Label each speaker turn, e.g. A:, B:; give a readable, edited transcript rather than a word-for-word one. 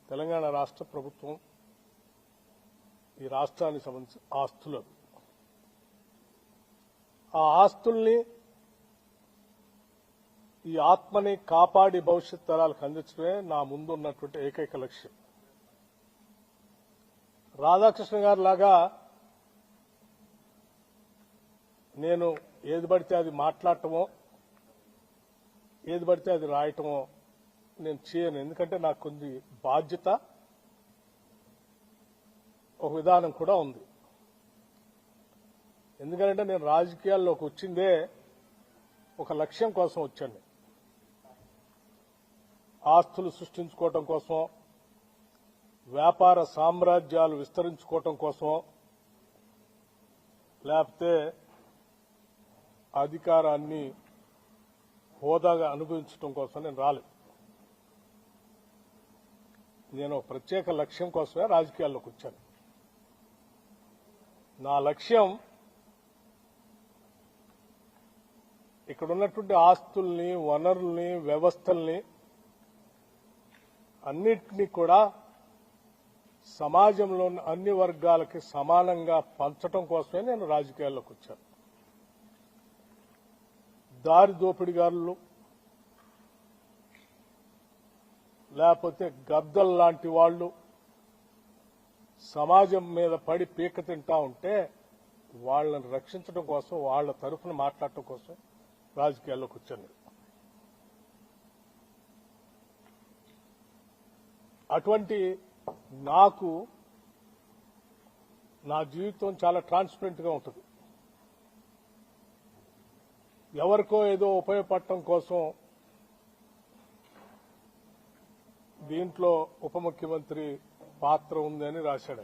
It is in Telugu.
A: తెలంగాణ రాష్ట్ర ప్రభుత్వం ఈ రాష్ట్రానికి సంబంధించిన ఆస్తులు, ఆ ఆస్తుల్ని ఈ ఆత్మని కాపాడి భవిష్యత్ తరాలకు అందించడమే నా ముందు ఉన్నటువంటి ఏకైక లక్ష్యం. రాధాకృష్ణ గారి లాగా నేను ఏది పడితే అది మాట్లాడటమో ఏది పడితే అది రాయటమో నేను చేయను. ఎందుకంటే నాకు కొన్ని బాధ్యత, ఒక విధానం కూడా ఉంది. ఎందుకంటే నేను రాజకీయాల్లోకి వచ్చిందే ఒక లక్ష్యం కోసం వచ్చాను. ఆస్తులు సృష్టించుకోవటం కోసం, వ్యాపార సామ్రాజ్యాలు విస్తరించుకోవటం కోసం, లేకపోతే అధికారాన్ని హోదాగా అనుభవించడం కోసం నేను రాలేదు. నేను ఒక ప్రత్యేక లక్ష్యం కోసమే రాజకీయాల్లోకి వచ్చాను. నా లక్ష్యం ఇక్కడ ఉన్నటువంటి ఆస్తుల్ని, వనరుల్ని, వ్యవస్థల్ని అన్నింటినీ కూడా సమాజంలోని అన్ని వర్గాలకి సమానంగా పంచడం కోసమే నేను రాజకీయాల్లోకి వచ్చాను. దారి దోపిడిగారులు, లేకపోతే గద్దల్ లాంటి వాళ్ళు సమాజం మీద పడి పీక తింటా ఉంటే వాళ్ళని రక్షించడం కోసం, వాళ్ళ తరఫున మాట్లాడటం కోసం రాజకీయాల్లోకి వచ్చాను. అటువంటి నాకు నా జీవితం చాలా ట్రాన్స్పరెంట్ గా ఉంటుంది. ఎవరికో ఏదో ఉపయోగపడటం కోసం దీంట్లో ఉప ముఖ్యమంత్రి పాత్ర ఉందని రాశాడు.